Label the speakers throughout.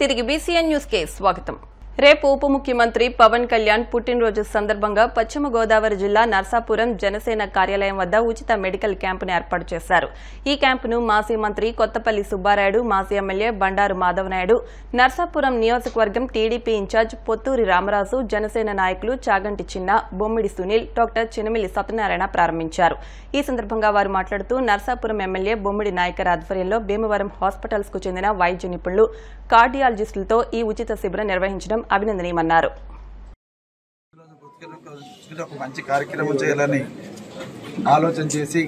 Speaker 1: తిరిగి BCN news కి స్వాగతం. రేపు ఉప ముఖ్యమంత్రి పవన్ కళ్యాణ్ పుట్టినరోజు సందర్భంగా పశ్చిమ గోదావరి జిల్లా నర్సాపురం జనసేన కార్యాలయం వద్ద ఉచిత మెడికల్ క్యాంపును ఏర్పాటు చేశారు. ఈ క్యాంపును మాజీ మంత్రి కొత్తపల్లి సుబ్బారాయుడు, మాజీ ఎమ్మెల్యే బండారు మాధవనాయుడు, నర్సాపురం నియోజకవర్గం టీడీపీ ఇన్ఛార్జ్ పొత్తూరి రామరాజు, జనసేన నాయకులు చాగంటి చిన్న, బొమ్మిడి సునీల్, డాక్టర్ చినమిల్లి సత్యనారాయణ ప్రారంభించారు. ఈ సందర్భంగా వారు మాట్లాడుతూ నర్సాపురం ఎమ్మెల్యే బొమ్మిడి నాయకర్ ఆధ్వర్యంలో భీమవరం హాస్పిటల్స్ కు చెందిన వైద్య నిపుణులు, కార్డియాలజిస్టులతో ఈ ఉచిత శిబిరం నిర్వహించడం అభినందనీయమన్నారు.
Speaker 2: ఒక మంచి కార్యక్రమం చేయాలని ఆలోచన చేసి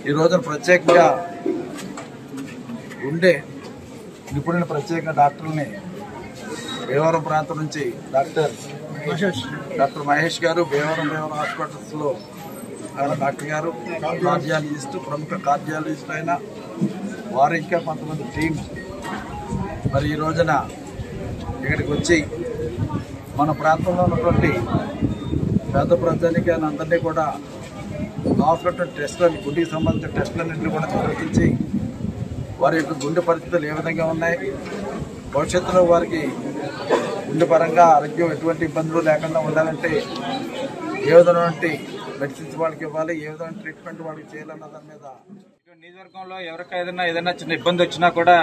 Speaker 2: ఈ రోజున ప్రత్యేకంగా ఉండే నిపుణుల ప్రత్యేకంగా డాక్టర్ని భీమవరం ప్రాంతం నుంచి డాక్టర్ మహేష్ గారు భీమవరం హాస్పిటల్స్ లో డాక్టర్ గారు కార్డియాలజిస్ట్, ప్రముఖ కార్డియాలజిస్ట్ అయిన వారు ఇంకా కొంతమంది టీం మరి ఈ రోజున ఇక్కడికి వచ్చి మన ప్రాంతంలో ఉన్నటువంటి పేద ప్రజానికి అందరినీ కూడా కావాల్సినటువంటి టెస్టులను, గుండెకి సంబంధించిన టెస్టులన్నింటినీ కూడా నిర్వహించి వారి యొక్క గుండె పరిస్థితులు ఏ విధంగా ఉన్నాయి, భవిష్యత్తులో వారికి గుండె పరంగా ఆరోగ్యం ఎటువంటి ఇబ్బందులు లేకుండా ఉండాలంటే ఏ విధమైనటువంటి మెడిసిన్స్ వాళ్ళకి ఇవ్వాలి, ఏ విధమైన ట్రీట్మెంట్ వాళ్ళకి చేయాలన్న దాని మీద
Speaker 3: నియోజకవర్గంలో ఎవరికైనా ఏదైనా చిన్న ఇబ్బంది వచ్చినా కూడా,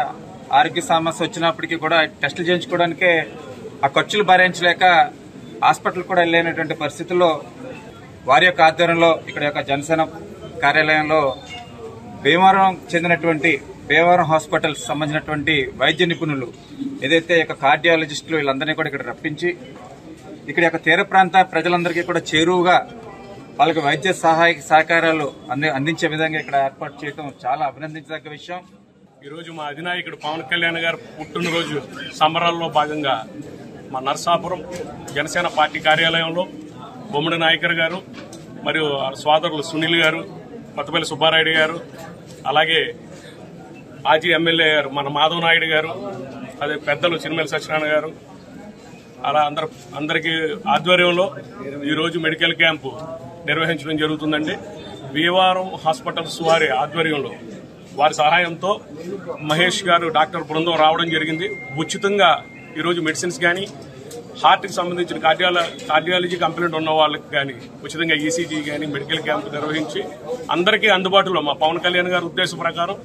Speaker 3: ఆరోగ్య సమస్య వచ్చినప్పటికీ కూడా టెస్టులు చేయించుకోవడానికే ఆ ఖర్చులు భరించలేక హాస్పిటల్ కూడా వెళ్ళలేనటువంటి పరిస్థితుల్లో వారి యొక్క ఆధ్వర్యంలో ఇక్కడ యొక్క జనసేన కార్యాలయంలో భీమవరం చెందినటువంటి భీమవరం హాస్పిటల్స్ సంబంధించినటువంటి వైద్య నిపుణులు ఏదైతే యొక్క కార్డియాలజిస్టులు వీళ్ళందరినీ కూడా ఇక్కడ రప్పించి ఇక్కడ యొక్క తీర ప్రాంత ప్రజలందరికీ కూడా చేరువుగా వాళ్ళకి వైద్య సహకారాలు అందించే విధంగా ఇక్కడ ఏర్పాటు చేయడం చాలా అభినందించదగ్గ విషయం.
Speaker 4: ఈరోజు మా అధినాయకుడు పవన్ కళ్యాణ్ గారు పుట్టినరోజు సంబరాల్లో భాగంగా మా నర్సాపురం జనసేన పార్టీ కార్యాలయంలో బొమ్మిడి నాయకర్ గారు మరియు సోదరులు సునీల్ గారు, కొత్తపల్లి సుబ్బారాయుడు గారు, అలాగే మాజీ ఎమ్మెల్యే గారు మన మాధవ నాయుడు గారు, అదే పెద్దలు చినమిల్లి సత్యనారాయణ గారు, అలా అందరికీ ఆధ్వర్యంలో ఈరోజు మెడికల్ క్యాంపు నిర్వహించడం జరుగుతుందండి. భీమవరం హాస్పిటల్స్ వారి ఆధ్వర్యంలో వారి సహాయంతో మహేష్ గారు డాక్టర్ బృందం రావడం జరిగింది. ఉచితంగా ఈరోజు మెడిసిన్స్ కానీ, హార్ట్కి సంబంధించిన కార్డియాలజీ కంప్లైంట్ ఉన్న వాళ్ళకి కానీ ఉచితంగా ఈసీజీ కానీ మెడికల్ క్యాంపు నిర్వహించి అందరికీ అందుబాటులో మా పవన్ కళ్యాణ్ గారి ఉద్దేశం ప్రకారం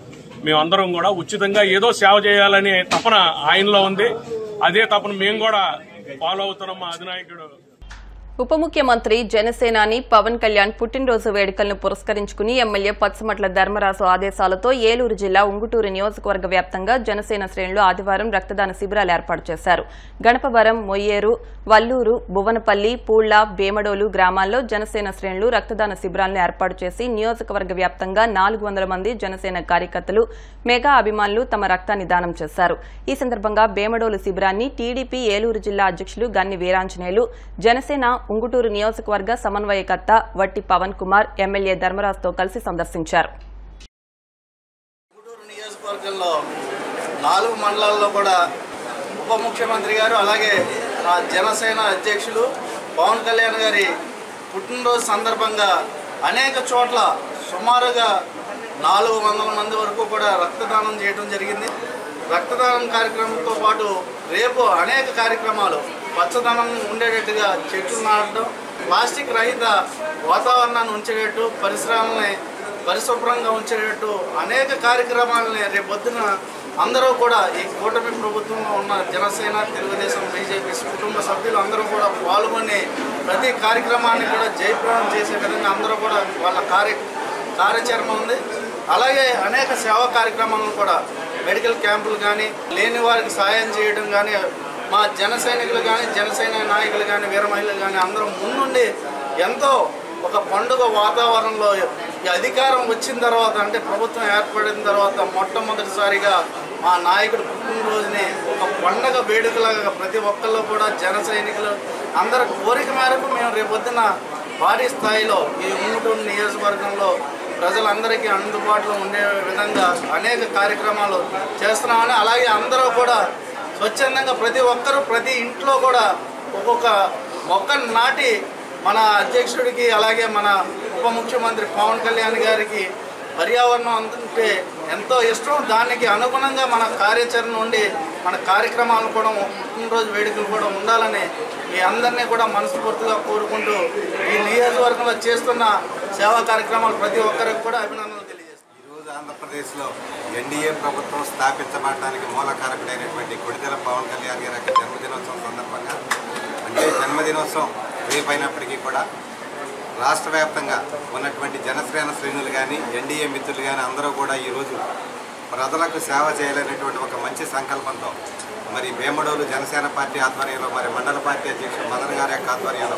Speaker 4: మేమందరం కూడా ఉచితంగా ఏదో సేవ చేయాలనే తపన ఆయనలో ఉంది. అదే తపన మేము కూడా ఫాలో అవుతున్నాం. మా అధినాయకుడు
Speaker 1: ఉప ముఖ్యమంత్రి జనసేనాని పవన్ కళ్యాణ్ పుట్టినరోజు వేడుకలను పురస్కరించుకుని ఎమ్మెల్యే పచ్చమట్ల ధర్మరాజు ఆదేశాలతో ఏలూరు జిల్లా ఉంగుటూరు నియోజకవర్గ వ్యాప్తంగా జనసేన శ్రేణులు ఆదివారం రక్తదాన శిబిరాలు ఏర్పాటు చేశారు. గణపవరం, మొయ్యేరు, వల్లూరు, భువనపల్లి, పూళ్ల, భీమడోలు గ్రామాల్లో జనసేన శ్రేణులు రక్తదాన శిబిరాలను ఏర్పాటు చేసి నియోజకవర్గ వ్యాప్తంగా 400 మంది జనసేన కార్యకర్తలు, మెగా అభిమానులు తమ రక్తాన్ని దానం చేశారు. ఈ సందర్భంగా భీమడోలు శిబిరాన్ని టీడీపీ ఏలూరు జిల్లా అధ్యక్షులు గన్ని వీరాంజనేయులు, జనసేన ఉంగుటూరు నియోజకవర్గ సమన్వయకర్త వట్టి పవన్ కుమార్ ఎమ్మెల్యే ధర్మరాజుతో కలిసి సందర్శించారు.
Speaker 5: ఉంగుటూరు నియోజకవర్గంలో 4 మండలాల్లో కూడా ఉప ముఖ్యమంత్రి గారు అలాగే జనసేన అధ్యక్షులు పవన్ కళ్యాణ్ గారి పుట్టినరోజు సందర్భంగా అనేక చోట్ల సుమారుగా 400 మంది వరకు కూడా రక్తదానం చేయడం జరిగింది. రక్తదానం కార్యక్రమంతో పాటు రేపు అనేక కార్యక్రమాలు, పచ్చదనం ఉండేటట్టుగా చెట్లు నాటడం, ప్లాస్టిక్ రహిత వాతావరణాన్ని ఉంచేటట్టు, పరిసరాలని పరిశుభ్రంగా ఉంచేటట్టు అనేక కార్యక్రమాలని రేపొద్దున అందరూ కూడా ఈ కూటమి ప్రభుత్వంలో ఉన్న జనసేన, తెలుగుదేశం, బీజేపీ కుటుంబ సభ్యులు అందరూ కూడా పాల్గొని ప్రతి కార్యక్రమాన్ని కూడా జయప్రదం చేసే విధంగా అందరూ కూడా వాళ్ళ కార్యాచరణ ఉంది. అలాగే అనేక సేవా కార్యక్రమాలను కూడా మెడికల్ క్యాంపులు కానీ, లేని వారికి సాయం చేయడం కానీ, మా జన సైనికులు కానీ, జనసేన నాయకులు కానీ, వీర మహిళలు కానీ అందరం ముందుండి ఎంతో ఒక పండుగ వాతావరణంలో ఈ అధికారం వచ్చిన తర్వాత, అంటే ప్రభుత్వం ఏర్పడిన తర్వాత మొట్టమొదటిసారిగా మా నాయకుడు పుట్టినరోజుని ఒక పండుగ వేడుకలాగా ప్రతి ఒక్కళ్ళు కూడా జన సైనికులు అందరి కోరిక మేరకు మేము రేపొద్దున భారీ స్థాయిలో ఈ ఉంగుటూరు నియోజకవర్గంలో ప్రజలందరికీ అందుబాటులో ఉండే విధంగా అనేక కార్యక్రమాలు చేస్తున్నామని, అలాగే అందరూ కూడా స్వచ్ఛందంగా ప్రతి ఒక్కరూ ప్రతి ఇంట్లో కూడా ఒక్కొక్క మొక్కను నాటి మన అధ్యక్షుడికి అలాగే మన ఉప ముఖ్యమంత్రి పవన్ కళ్యాణ్ గారికి పర్యావరణం అంటే ఎంతో ఇష్టం. దానికి అనుగుణంగా మన కార్యాచరణ ఉండి మన కార్యక్రమాలు కూడా పుట్టినరోజు వేడుకలు కూడా ఉండాలని మీ అందరినీ కూడా మనస్ఫూర్తిగా కోరుకుంటూ ఈ నియోజకవర్గంలో చేస్తున్న సేవా కార్యక్రమాలు ప్రతి ఒక్కరికి కూడా అభినందనలు తెలియజేస్తాను.
Speaker 6: ఈరోజు ఆంధ్రప్రదేశ్లో ఎన్డీఏ ప్రభుత్వం స్థాపించబడటానికి మూలకారకుడైనటువంటి కొడిదెల పవన్ కళ్యాణ్ గారి యొక్క జన్మదినోత్సవం సందర్భంగా, అంటే జన్మదినోత్సవం రేపైనప్పటికీ కూడా రాష్ట్ర వ్యాప్తంగా ఉన్నటువంటి జనసేన శ్రేణులు కానీ ఎన్డీఏ మిత్రులు కానీ అందరూ కూడా ఈరోజు ప్రజలకు సేవ చేయాలనేటువంటి ఒక మంచి సంకల్పంతో మరి వేమడోలు జనసేన పార్టీ ఆధ్వర్యంలో, మరి మండల పార్టీ అధ్యక్షుడు మదన్ గారి యొక్క ఆధ్వర్యంలో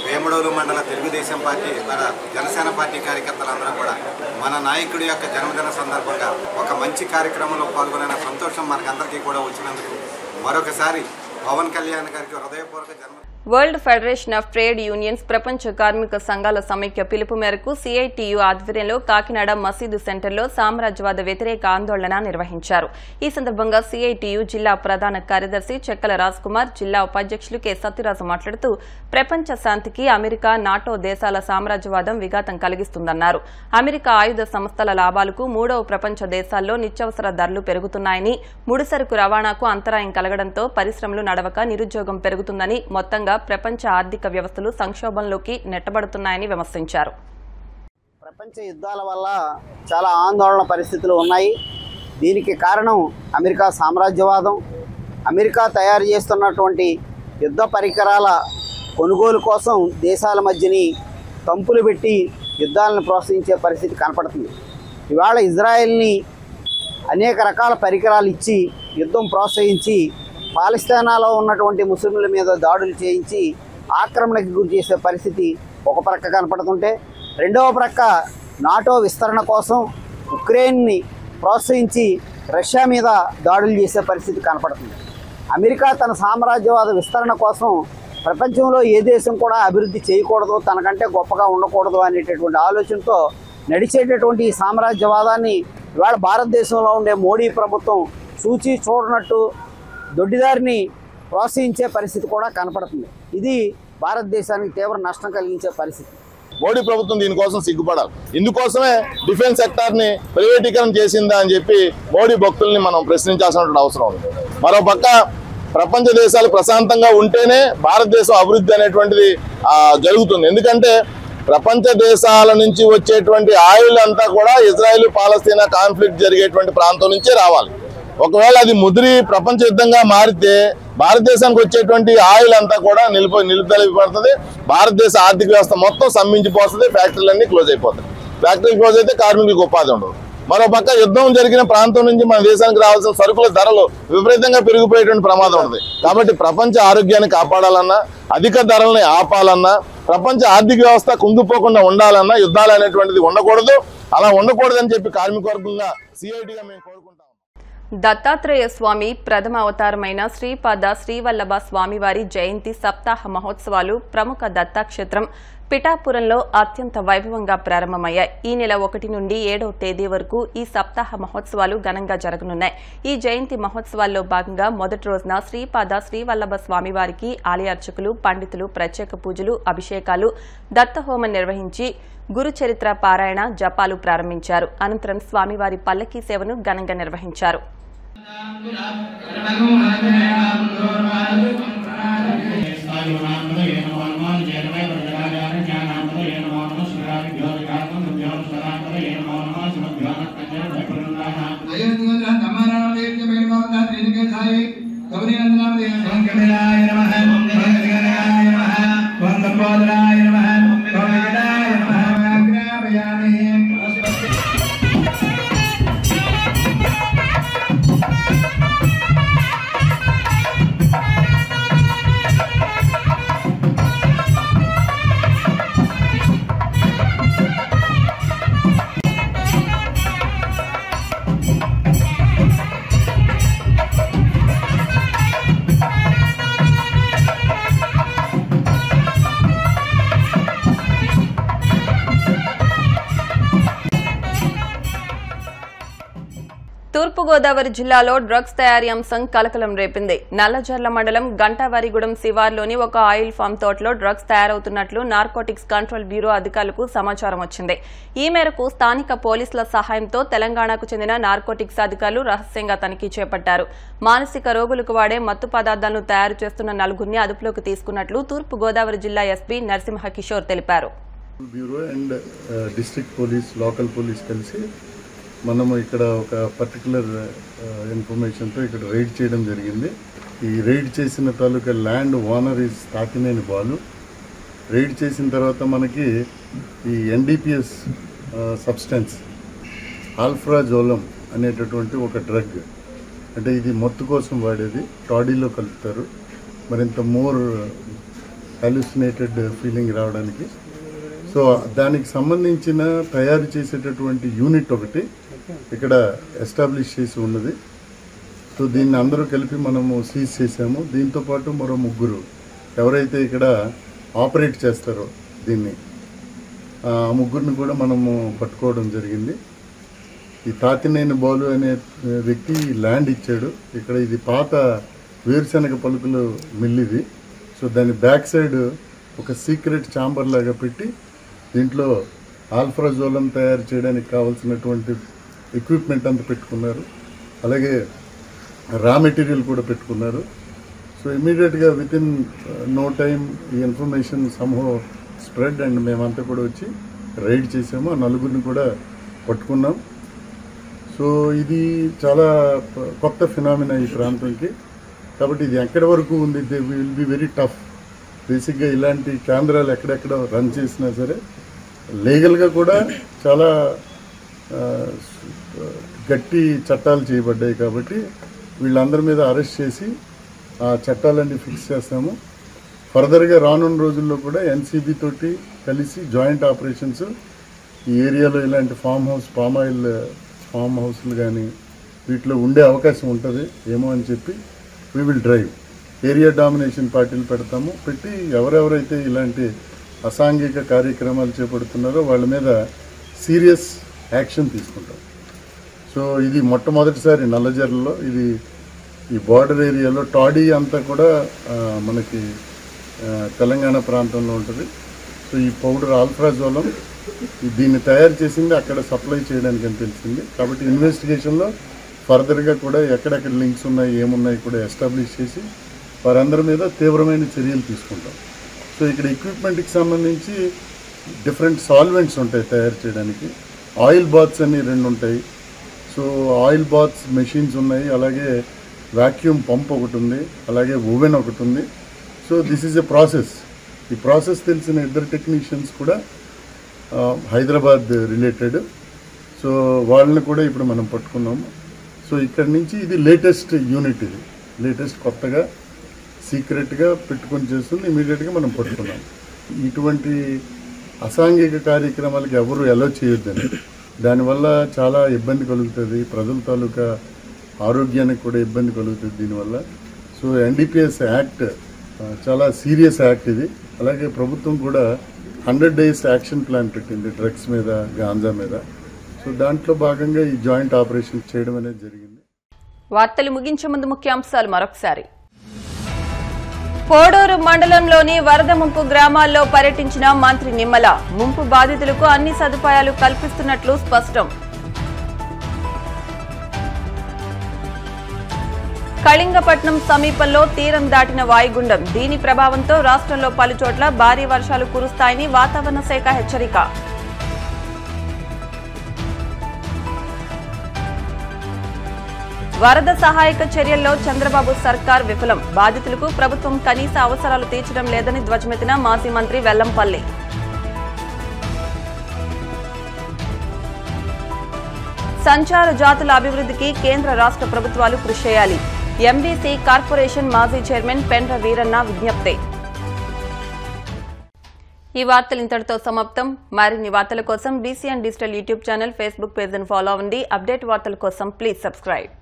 Speaker 6: వేమడోలు మండల తెలుగుదేశం పార్టీ మన జనసేన పార్టీ కార్యకర్తలందరూ కూడా మన నాయకుడి యొక్క జన్మదిన సందర్భంగా ఒక మంచి కార్యక్రమంలో పాల్గొనే సంతోషం మనకందరికీ కూడా వచ్చినందుకు మరొకసారి పవన్ కళ్యాణ్ గారికి హృదయపూర్వక జన్మదిన.
Speaker 1: World federation of trade unions ప్రపంచ కార్మిక సంఘాల సమైక్య పిలుపు మేరకు సిఐటియు ఆధ్వర్యంలో కాకినాడ మసీదు సెంటర్లో సామ్రాజ్యవాద వ్యతిరేక ఆందోళన నిర్వహించారు. ఈ సందర్భంగా సిఐటియు జిల్లా ప్రధాన కార్యదర్శి చెక్కల రాజ్ కుమార్, జిల్లా ఉపాధ్యక్షులు కె సత్యరాజు మాట్లాడుతూ ప్రపంచ శాంతికి అమెరికా, నాటో దేశాల సామ్రాజ్యవాదం విఘాతం కలిగిస్తుందన్నారు. అమెరికా ఆయుధ సంస్థల లాభాలకు మూడవ ప్రపంచ దేశాల్లో నిత్యావసర ధరలు పెరుగుతున్నాయని, ముడిసరుకు రవాణాకు అంతరాయం కలగడంతో పరిశ్రమలు నడవక నిరుద్యోగం పెరుగుతుందని, మొత్తంగా ప్రపంచ ఆర్థిక వ్యవస్థలు సంక్షోభంలోకి నెట్టబడుతున్నాయని విమర్శించారు.
Speaker 7: ప్రపంచ యుద్ధాల వల్ల చాలా ఆందోళన పరిస్థితులు ఉన్నాయి. దీనికి కారణం అమెరికా సామ్రాజ్యవాదం. అమెరికా తయారు చేస్తున్నటువంటి యుద్ధ పరికరాల కొనుగోలు కోసం దేశాల మధ్యని తంపులు పెట్టి యుద్ధాలను ప్రోత్సహించే పరిస్థితి కనపడుతుంది. ఇవాళ ఇజ్రాయెల్ని అనేక రకాల పరికరాలు ఇచ్చి యుద్ధం ప్రోత్సహించి పాలస్తీనాలో ఉన్నటువంటి ముస్లింల మీద దాడులు చేయించి ఆక్రమణకి గురి చేసే పరిస్థితి ఒక ప్రక్క కనపడుతుంటే, రెండవ ప్రక్క నాటో విస్తరణ కోసం ఉక్రెయిన్ని ప్రోత్సహించి రష్యా మీద దాడులు చేసే పరిస్థితి కనపడుతుంది. అమెరికా తన సామ్రాజ్యవాద విస్తరణ కోసం ప్రపంచంలో ఏ దేశం కూడా అభివృద్ధి చేయకూడదు, తనకంటే గొప్పగా ఉండకూడదు అనేటటువంటి ఆలోచనతో నడిచేటటువంటి ఈ సామ్రాజ్యవాదాన్ని ఇవాళ భారతదేశంలో ఉండే మోడీ ప్రభుత్వం చూచి చూడనట్టు దొడ్డిదారిని ప్రోత్సహించే పరిస్థితి కూడా కనపడుతుంది. ఇది భారతదేశానికి తీవ్ర నష్టం కలిగించే పరిస్థితి.
Speaker 8: మోడీ ప్రభుత్వం దీనికోసం సిగ్గుపడాలి. ఇందుకోసమే డిఫెన్స్ సెక్టార్ని ప్రైవేటీకరణ చేసిందా అని చెప్పి మోడీ భక్తుల్ని మనం ప్రశ్నించాల్సిన అవసరం ఉంది. మరోపక్క ప్రపంచ దేశాలు ప్రశాంతంగా ఉంటేనే భారతదేశం అభివృద్ధి అనేటువంటిది జరుగుతుంది. ఎందుకంటే ప్రపంచ దేశాల నుంచి వచ్చేటువంటి ఆయిల్ అంతా కూడా ఇజ్రాయెల్ పాలస్తీనా కాన్ఫ్లిక్ట్ జరిగేటువంటి ప్రాంతం నుంచే రావాలి. ఒకవేళ అది ముదిరి ప్రపంచ యుద్ధంగా మారితే భారతదేశానికి వచ్చేటువంటి ఆయిల్ అంతా కూడా నిలుదలిపడుతుంది. భారతదేశ ఆర్థిక వ్యవస్థ మొత్తం స్తంభించిపోతుంది. ఫ్యాక్టరీలన్నీ క్లోజ్ అయిపోతాయి. ఫ్యాక్టరీ క్లోజ్ అయితే కార్మికులకు ఉపాధి ఉండదు. మరోపక్క యుద్ధం జరిగిన ప్రాంతం నుంచి మన దేశానికి రావాల్సిన సరుకుల ధరలు విపరీతంగా పెరిగిపోయేటువంటి ప్రమాదం ఉంటుంది. కాబట్టి ప్రపంచ ఆరోగ్యాన్ని కాపాడాలన్నా, అధిక ధరల్ని ఆపాలన్నా, ప్రపంచ ఆర్థిక వ్యవస్థ కుంగిపోకుండా ఉండాలన్నా యుద్ధాలు అనేటువంటిది ఉండకూడదు. అలా ఉండకూడదని చెప్పి కార్మిక వర్గంగా సిఐటిగా మేము కోరుకుంటాం.
Speaker 1: దత్తాత్రేయ స్వామి ప్రథమ అవతారమైన శ్రీపాద శ్రీవల్లభ స్వామివారి జయంతి సప్తాహ మహోత్సవాలు ప్రముఖ దత్తాక్షేత్రం పిఠాపురంలో అత్యంత వైభవంగా ప్రారంభమయ్యాయి. ఈ నెల 1 నుండి 7వ తేదీ వరకు ఈ సప్తాహ మహోత్సవాలు ఘనంగా జరగనున్నాయి. ఈ జయంతి మహోత్సవాల్లో భాగంగా మొదటి రోజున శ్రీపాద శ్రీవల్లభ స్వామివారికి ఆలయ అర్చకులు, పండితులు ప్రత్యేక పూజలు, అభిషేకాలు, దత్తహోమం నిర్వహించి గురుచరిత్ర పారాయణ, జపాలు ప్రారంభించారు. అనంతరం స్వామివారి పల్లకీ సేవను ఘనంగా నిర్వహించారు. తూర్పుగోదావరి జిల్లాలో డ్రగ్స్ తయారీ అంశం కలకలం రేపింది. నల్లజర్ల మండలం గంటావారిగూడెం శివార్లోని ఒక ఆయిల్ ఫామ్ తోటలో డ్రగ్స్ తయారవుతున్నట్లు నార్కోటిక్స్ కంట్రోల్ బ్యూరో అధికారులకు సమాచారం వచ్చింది. ఈ మేరకు స్థానిక పోలీసుల సహాయంతో తెలంగాణకు చెందిన నార్కోటిక్స్ అధికారులు రహస్యంగా తనిఖీ చేపట్టారు. మానసిక రోగులకు వాడే మత్తు పదార్థాలను తయారు చేస్తున్న నలుగురిని అదుపులోకి తీసుకున్నట్లు తూర్పుగోదావరి జిల్లా ఎస్పీ నరసింహ కిషోర్ తెలిపారు.
Speaker 9: Bureau and district police, local police కలిసి మనము ఇక్కడ ఒక పర్టికులర్ ఇన్ఫర్మేషన్తో ఇక్కడ రైడ్ చేయడం జరిగింది. ఈ రైడ్ చేసిన తాలూకా land owner is Takineni Balu. Raid చేసిన తర్వాత మనకి ఈ ఎన్డీపీఎస్ సబ్స్టెన్స్ ఆల్ఫ్రాజోలం అనేటటువంటి ఒక డ్రగ్, అంటే ఇది మత్తు కోసం వాడేది, టాడీలో కలుపుతారు మరింత మోర్ హాలుసినేటెడ్ ఫీలింగ్ రావడానికి. సో దానికి సంబంధించిన తయారు చేసేటటువంటి యూనిట్ ఒకటి ఇక్కడ ఎస్టాబ్లిష్ చేసి ఉన్నది. సో దీన్ని అందరూ కలిపి మనము సీజ్ చేసాము. దీంతోపాటు మరో ముగ్గురు ఎవరైతే ఇక్కడ ఆపరేట్ చేస్తారో దీన్ని, ఆ ముగ్గురిని కూడా మనము పట్టుకోవడం జరిగింది. ఈ తాతినేని బాలు అనే వ్యక్తి ల్యాండ్ ఇచ్చాడు. ఇక్కడ ఇది పాత వేరుశనగ పలుకులు మిల్ ఇది. సో దాని బ్యాక్ సైడ్ ఒక సీక్రెట్ ఛాంబర్ లాగా పెట్టి దీంట్లో ఆల్ఫ్రాజోలం తయారు చేయడానికి కావాల్సినటువంటి ఎక్విప్మెంట్ అంతా పెట్టుకున్నారు. అలాగే రా మెటీరియల్ కూడా పెట్టుకున్నారు. సో ఇమీడియట్గా విత్ ఇన్ నో టైమ్ ఈ ఇన్ఫర్మేషన్ సమ్హౌ స్ప్రెడ్ అండ్ మేమంతా కూడా వచ్చి రైడ్ చేసాము. ఆ నలుగురిని కూడా పట్టుకున్నాం. సో ఇది చాలా కొత్త ఫినామినా ఈ ప్రాంతంకి. కాబట్టి ఇది ఎక్కడి వరకు ఉంది, they will be very tough. బేసిక్గా ఇలాంటి కేంద్రాలు ఎక్కడెక్కడ రన్ చేసినా సరే లీగల్గా కూడా చాలా గట్టి చట్టాలు చేయబడ్డాయి. కాబట్టి వీళ్ళందరి మీద అరెస్ట్ చేసి ఆ చట్టాలన్నీ ఫిక్స్ చేస్తాము. ఫర్దర్గా రానున్న రోజుల్లో కూడా ఎన్సీబీ తోటి కలిసి జాయింట్ ఆపరేషన్స్ ఈ ఏరియాలో ఇలాంటి పామ్ ఆయిల్ ఫామ్ హౌస్లు కానీ వీటిలో ఉండే అవకాశం ఉంటుంది ఏమో అని చెప్పి we will drive area domination పార్టీలు పెడతాము. పెట్టి ఎవరెవరైతే ఇలాంటి అసాంఘిక కార్యక్రమాలు చేపడుతున్నారో వాళ్ళ మీద సీరియస్ యాక్షన్ తీసుకుంటాం. సో ఇది మొట్టమొదటిసారి నల్లజర్లలో, ఇది ఈ బార్డర్ ఏరియాలో టాడీ అంతా కూడా మనకి తెలంగాణ ప్రాంతంలో ఉంటుంది. సో ఈ పౌడర్ ఆల్ఫ్రాజోలం దీన్ని తయారు చేసింది అక్కడ సప్లై చేయడానికి అని తెలిసింది. కాబట్టి ఇన్వెస్టిగేషన్లో ఫర్దర్గా కూడా ఎక్కడెక్కడ లింక్స్ ఉన్నాయి ఏమున్నాయి కూడా ఎస్టాబ్లిష్ చేసి వారందరి మీద తీవ్రమైన చర్యలు తీసుకుంటాం. సో ఇక్కడ ఎక్విప్మెంట్కి సంబంధించి డిఫరెంట్ సాల్వెంట్స్ ఉంటాయి తయారు చేయడానికి. ఆయిల్ బాత్స్ అన్ని 2 ఉంటాయి. సో ఆయిల్ బాత్స్ మెషిన్స్ ఉన్నాయి, అలాగే వాక్యూమ్ పంప్ ఒకటి ఉంది, అలాగే ఓవెన్ ఒకటి ఉంది. So this is a process. ఈ ప్రాసెస్ తెలిసిన 2 టెక్నీషియన్స్ కూడా హైదరాబాద్ రిలేటెడ్. సో వాళ్ళని కూడా ఇప్పుడు మనం పట్టుకున్నాము. సో ఇక్కడ నుంచి ఇది లేటెస్ట్ యూనిట్, ఇది లేటెస్ట్ కొత్తగా సీక్రెట్గా పెట్టుకొని చేస్తుంది. ఇమీడియట్గా మనం పట్టుకున్నాం. ఇటువంటి అసాంఘిక కార్యక్రమాలకు ఎవరు అలో చేయొద్దని, దానివల్ల చాలా ఇబ్బంది కలుగుతుంది, ప్రజల తాలూకా ఆరోగ్యానికి కూడా ఇబ్బంది కలుగుతుంది దీనివల్ల. సో ఎన్డీపీఎస్ యాక్ట్ చాలా సీరియస్ యాక్ట్ ఇది. అలాగే ప్రభుత్వం కూడా 100 days యాక్షన్ ప్లాన్ పెట్టింది డ్రగ్స్ మీద, గాంజా మీద. సో దాంట్లో భాగంగా ఈ జాయింట్ ఆపరేషన్ చేయడం అనేది జరిగింది.
Speaker 1: వార్తలు ముగించే ముందు ముఖ్యాంశాలు మరొకసారి. పోడూరు మండలంలోని వరద ముంపు గ్రామాల్లో పర్యటించిన మంత్రి నిమ్మల. ముంపు బాధితులకు అన్ని సదుపాయాలు కల్పిస్తున్నట్లు స్పష్టం. కళింగపట్నం సమీపంలో తీరం దాటిన వాయుగుండం. దీని ప్రభావంతో రాష్ట్రంలో పలుచోట్ల భారీ వర్షాలు కురుస్తాయని వాతావరణ శాఖ హెచ్చరిక. వరద సహాయక చర్యల్లో చంద్రబాబు సర్కార్ విఫలం. బాధితులకు ప్రభుత్వం కనీస అవసరాలు తీర్చడం లేదని ధ్వజమెత్తిన మాజీ మంత్రి వెల్లంపల్లి. సంచార జాతుల అభివృద్ధికి కేంద్ర రాష్ట్ర ప్రభుత్వాలు కృషి చేయాలి. ఎంబీసీ కార్పొరేషన్ మాజీ చైర్మన్ పెండ్ర వీరన్న విజ్ఞప్తి. ఈ వార్తలు ఇంతటితో సమాప్తం. మరిన్ని వార్తల కోసం BCN digital YouTube channel, Facebook పేజ్ను ఫాలో అవ్వండి. అప్డేట్ వార్తల కోసం ప్లీజ్ సబ్స్క్రైబ్.